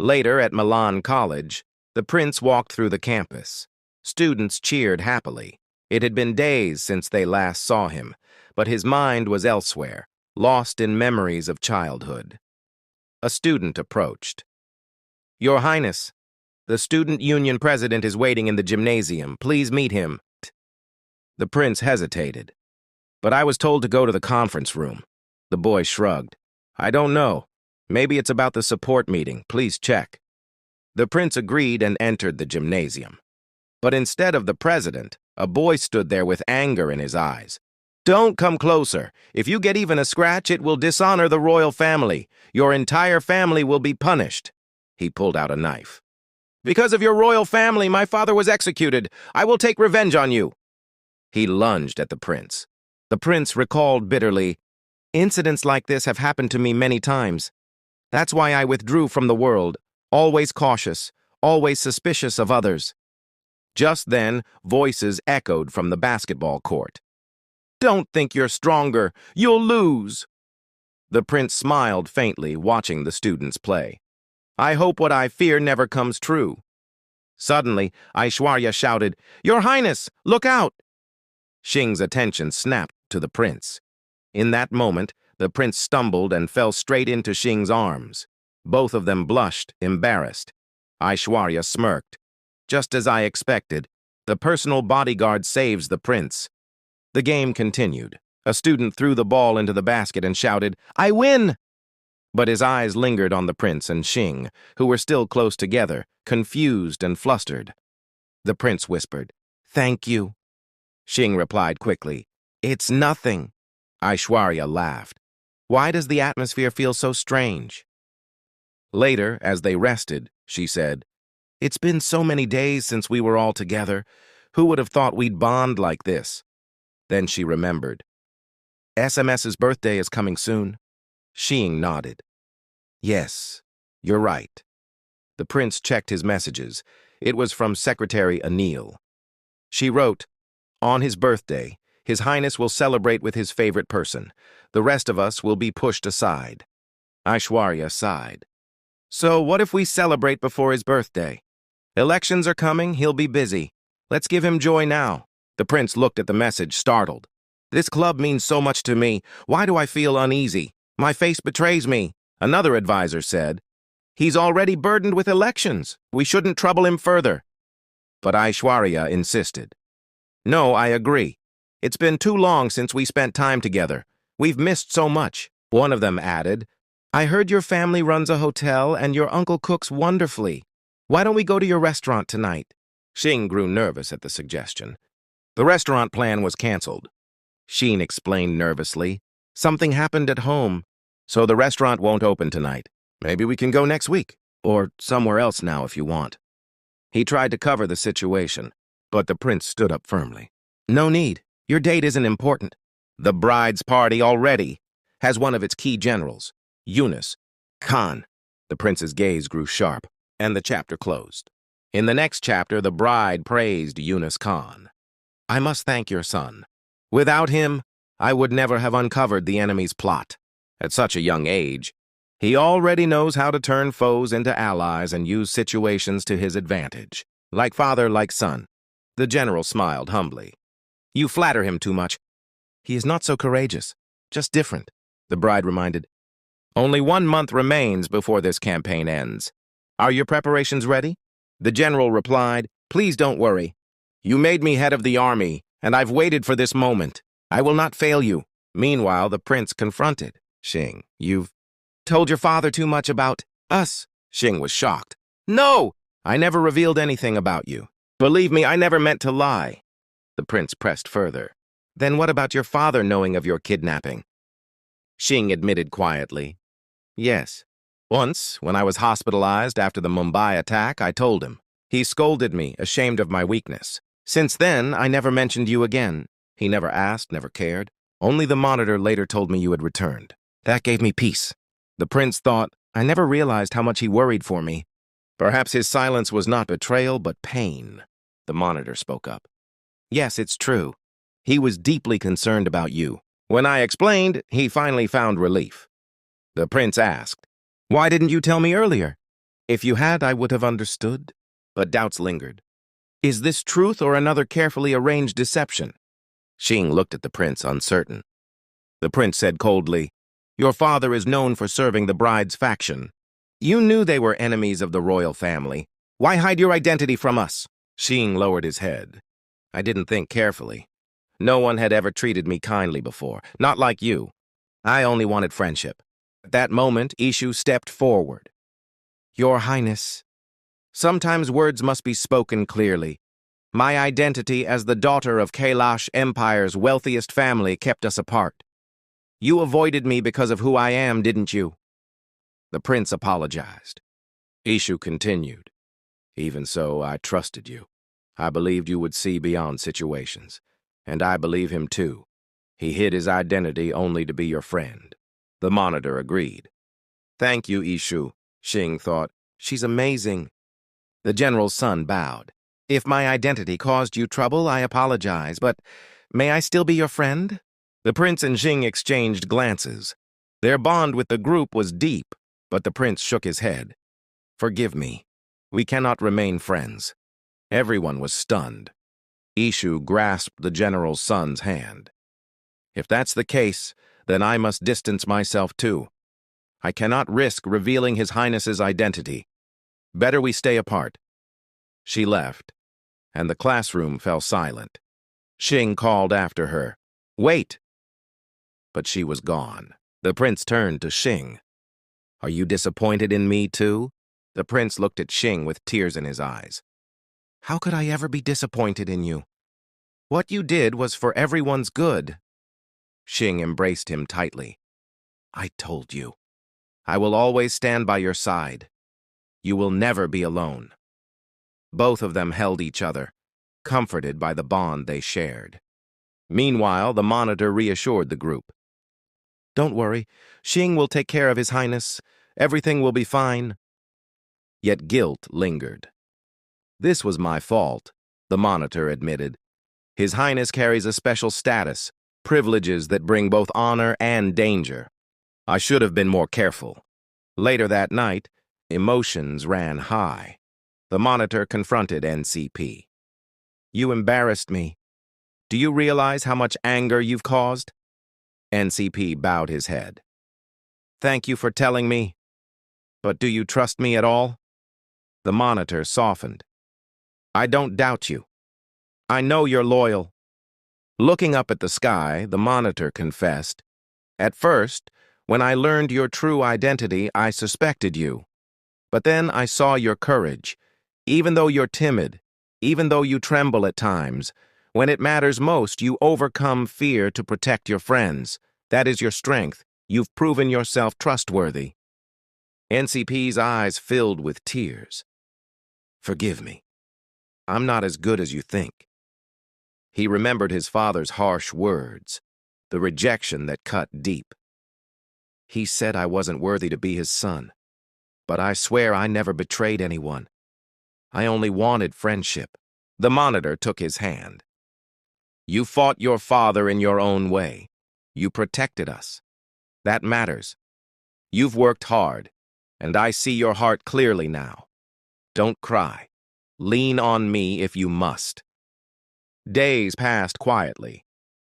Later at Milan College, the prince walked through the campus. Students cheered happily. It had been days since they last saw him, but his mind was elsewhere, lost in memories of childhood. A student approached. "Your Highness, the student union president is waiting in the gymnasium. Please meet him." The prince hesitated. "But I was told to go to the conference room." The boy shrugged. "I don't know. Maybe it's about the support meeting. Please check." The prince agreed and entered the gymnasium. But instead of the president, a boy stood there with anger in his eyes. "Don't come closer. If you get even a scratch, it will dishonor the royal family. Your entire family will be punished." He pulled out a knife. "Because of your royal family, my father was executed. I will take revenge on you." He lunged at the prince. The prince recalled bitterly, "Incidents like this have happened to me many times. That's why I withdrew from the world, always cautious, always suspicious of others." Just then, voices echoed from the basketball court. "Don't think you're stronger. You'll lose." The prince smiled faintly, watching the students play. "I hope what I fear never comes true." Suddenly, Aishwarya shouted, "Your Highness, look out!" Xing's attention snapped to the prince. In that moment, the prince stumbled and fell straight into Xing's arms. Both of them blushed, embarrassed. Aishwarya smirked. "Just as I expected, the personal bodyguard saves the prince." The game continued. A student threw the ball into the basket and shouted, "I win!" But his eyes lingered on the prince and Xing, who were still close together, confused and flustered. The prince whispered, "Thank you." Xing replied quickly, "It's nothing." Aishwarya laughed. "Why does the atmosphere feel so strange?" Later, as they rested, she said, "It's been so many days since we were all together. Who would have thought we'd bond like this?" Then she remembered. "SMS's birthday is coming soon." Xing nodded. "Yes, you're right." The prince checked his messages. It was from Secretary Anil. She wrote, "On his birthday, His Highness will celebrate with his favorite person. The rest of us will be pushed aside." Aishwarya sighed. "So what if we celebrate before his birthday? Elections are coming, he'll be busy. Let's give him joy now." The prince looked at the message, startled. "This club means so much to me. Why do I feel uneasy? My face betrays me." Another advisor said, "He's already burdened with elections. We shouldn't trouble him further." But Aishwarya insisted. "No, I agree. It's been too long since we spent time together. We've missed so much." One of them added, "I heard your family runs a hotel and your uncle cooks wonderfully. Why don't we go to your restaurant tonight?" Xing grew nervous at the suggestion. The restaurant plan was canceled. Xing explained nervously, "Something happened at home, so the restaurant won't open tonight. Maybe we can go next week, or somewhere else now if you want." He tried to cover the situation, but the prince stood up firmly. "No need. Your date isn't important. The bride's party already has one of its key generals, Yunus Khan." The prince's gaze grew sharp, and the chapter closed. In the next chapter, the bride praised Yunus Khan. "I must thank your son. Without him, I would never have uncovered the enemy's plot. At such a young age, he already knows how to turn foes into allies and use situations to his advantage. Like father, like son." The general smiled humbly. "You flatter him too much. He is not so courageous, just different," the bride reminded. "Only 1 month remains before this campaign ends. Are your preparations ready?" The general replied, "Please don't worry. You made me head of the army, and I've waited for this moment. I will not fail you." Meanwhile, the prince confronted Xing. "You've told your father too much about us." Xing was shocked. "No! I never revealed anything about you. Believe me, I never meant to lie." The prince pressed further. "Then what about your father knowing of your kidnapping?" Xing admitted quietly, "Yes. Once, when I was hospitalized after the Mumbai attack, I told him. He scolded me, ashamed of my weakness. Since then, I never mentioned you again. He never asked, never cared. Only the monitor later told me you had returned. That gave me peace." The prince thought, "I never realized how much he worried for me." Perhaps his silence was not betrayal, but pain. The monitor spoke up. "Yes, it's true. He was deeply concerned about you. When I explained, he finally found relief." The prince asked, "Why didn't you tell me earlier?" If you had, I would have understood. But doubts lingered. Is this truth or another carefully arranged deception? Xing looked at the prince, uncertain. The prince said coldly, Your father is known for serving the bride's faction. You knew they were enemies of the royal family. Why hide your identity from us? Xing lowered his head. I didn't think carefully. No one had ever treated me kindly before, not like you. I only wanted friendship. At that moment, Ishu stepped forward. Your Highness, sometimes words must be spoken clearly. My identity as the daughter of Kailash Empire's wealthiest family kept us apart. You avoided me because of who I am, didn't you? The prince apologized. Ishu continued. Even so, I trusted you. I believed you would see beyond situations. And I believe him too. He hid his identity only to be your friend. The monitor agreed. Thank you, Ishu, Xing thought. She's amazing. The general's son bowed. If my identity caused you trouble, I apologize, but may I still be your friend? The prince and Xing exchanged glances. Their bond with the group was deep, but the prince shook his head. Forgive me. We cannot remain friends. Everyone was stunned. Ishu grasped the general's son's hand. If that's the case, then I must distance myself too. I cannot risk revealing His Highness's identity. Better we stay apart. She left, and the classroom fell silent. Xing called after her, Wait! But she was gone. The prince turned to Xing. Are you disappointed in me too? The prince looked at Xing with tears in his eyes. How could I ever be disappointed in you? What you did was for everyone's good. Xing embraced him tightly. I told you. I will always stand by your side. You will never be alone. Both of them held each other, comforted by the bond they shared. Meanwhile, the monitor reassured the group. Don't worry, Xing will take care of His Highness. Everything will be fine. Yet guilt lingered. This was my fault, the monitor admitted. His Highness carries a special status, privileges that bring both honor and danger. I should have been more careful. Later that night, emotions ran high. The monitor confronted NCP. You embarrassed me. Do you realize how much anger you've caused? NCP bowed his head. Thank you for telling me. But do you trust me at all? The monitor softened. I don't doubt you. I know you're loyal. Looking up at the sky, the monitor confessed. At first, when I learned your true identity, I suspected you. But then I saw your courage. Even though you're timid, even though you tremble at times, when it matters most, you overcome fear to protect your friends. That is your strength. You've proven yourself trustworthy. NCP's eyes filled with tears. Forgive me. I'm not as good as you think. He remembered his father's harsh words, the rejection that cut deep. He said I wasn't worthy to be his son, but I swear I never betrayed anyone. I only wanted friendship. The monitor took his hand. You fought your father in your own way. You protected us. That matters. You've worked hard, and I see your heart clearly now. Don't cry. Lean on me if you must. Days passed quietly.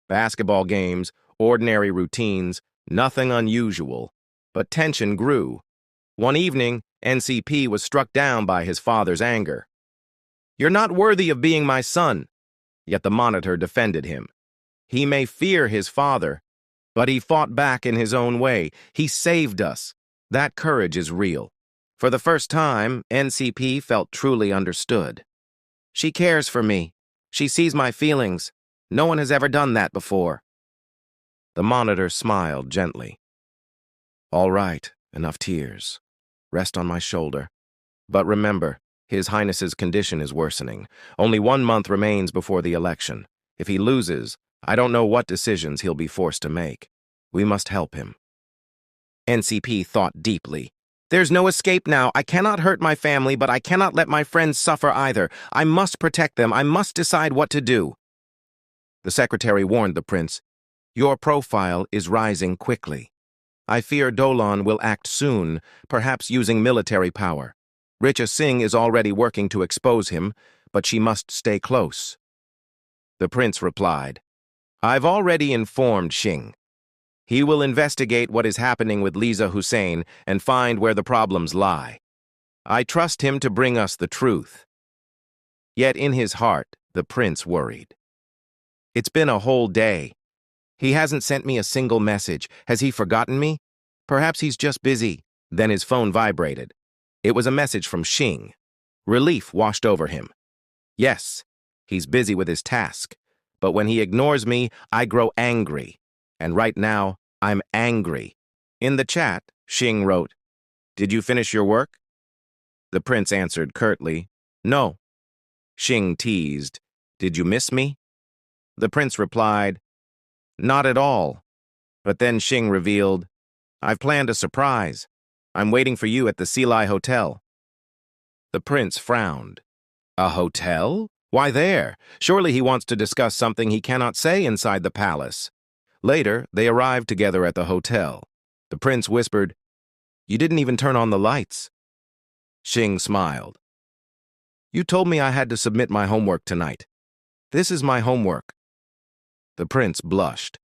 Basketball games, ordinary routines, nothing unusual, but tension grew. One evening, NCP was struck down by his father's anger. You're not worthy of being my son. Yet the monitor defended him. He may fear his father, but he fought back in his own way. He saved us. That courage is real. For the first time, NCP felt truly understood. She cares for me. She sees my feelings. No one has ever done that before. The monitor smiled gently. All right, enough tears. Rest on my shoulder. But remember, His Highness's condition is worsening. Only 1 month remains before the election. If he loses, I don't know what decisions he'll be forced to make. We must help him. NCP thought deeply. There's no escape now. I cannot hurt my family, but I cannot let my friends suffer either. I must protect them. I must decide what to do. The secretary warned the prince. Your profile is rising quickly. I fear Dolan will act soon, perhaps using military power. Richa Singh is already working to expose him, but she must stay close. The prince replied, I've already informed Singh. He will investigate what is happening with Liza Hussein and find where the problems lie. I trust him to bring us the truth. Yet in his heart, the prince worried. It's been a whole day. He hasn't sent me a single message. Has he forgotten me? Perhaps he's just busy. Then his phone vibrated. It was a message from Singh. Relief washed over him. Yes, he's busy with his task. But when he ignores me, I grow angry. And right now, I'm angry. In the chat, Singh wrote, Did you finish your work? The prince answered curtly, No. Singh teased, Did you miss me? The prince replied, Not at all. But then Singh revealed, I've planned a surprise. I'm waiting for you at the Silai Hotel. The prince frowned. A hotel? Why there? Surely he wants to discuss something he cannot say inside the palace. Later, they arrived together at the hotel. The prince whispered, You didn't even turn on the lights. Singh smiled. You told me I had to submit my homework tonight. This is my homework. The prince blushed.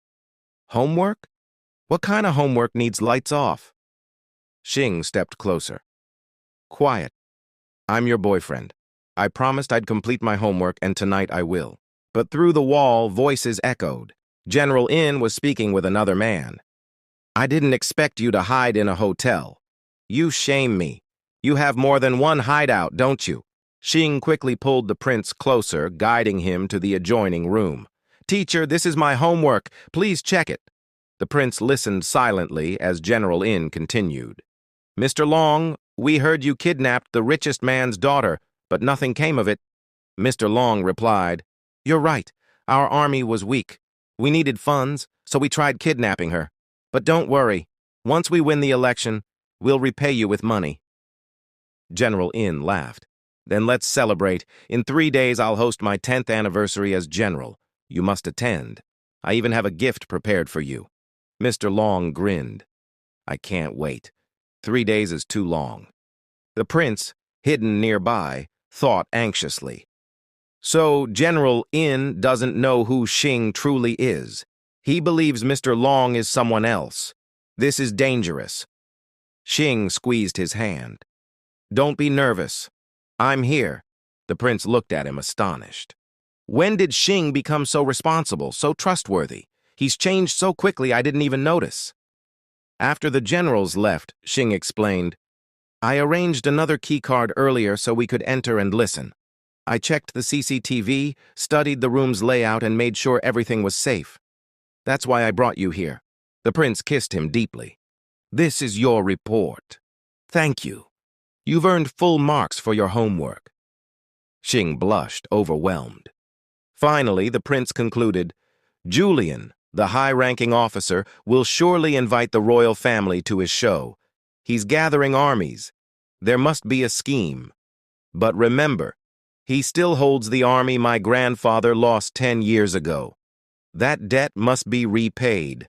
Homework? What kind of homework needs lights off? Singh stepped closer. Quiet. I'm your boyfriend. I promised I'd complete my homework, and tonight I will. But through the wall, voices echoed. General In was speaking with another man. I didn't expect you to hide in a hotel. You shame me. You have more than one hideout, don't you? Singh quickly pulled the prince closer, guiding him to the adjoining room. Teacher, this is my homework. Please check it. The prince listened silently as General In continued. Mr. Long, we heard you kidnapped the richest man's daughter, but nothing came of it. Mr. Long replied, You're right. Our army was weak. We needed funds, so we tried kidnapping her. But don't worry. Once we win the election, we'll repay you with money. General In laughed. Then let's celebrate. In 3 days, I'll host my 10th anniversary as general. You must attend. I even have a gift prepared for you. Mr. Long grinned. I can't wait. 3 days is too long. The prince, hidden nearby, thought anxiously. So General In doesn't know who Singh truly is. He believes Mr. Long is someone else. This is dangerous. Singh squeezed his hand. Don't be nervous. I'm here. The prince looked at him astonished. When did Singh become so responsible, so trustworthy? He's changed so quickly I didn't even notice. After the generals left, Singh explained, I arranged another keycard earlier so we could enter and listen. I checked the CCTV, studied the room's layout, and made sure everything was safe. That's why I brought you here. The prince kissed him deeply. This is your report. Thank you. You've earned full marks for your homework. Singh blushed, overwhelmed. Finally, the prince concluded, Julian, the high-ranking officer, will surely invite the royal family to his show. He's gathering armies. There must be a scheme. But remember, he still holds the army my grandfather lost 10 years ago. That debt must be repaid.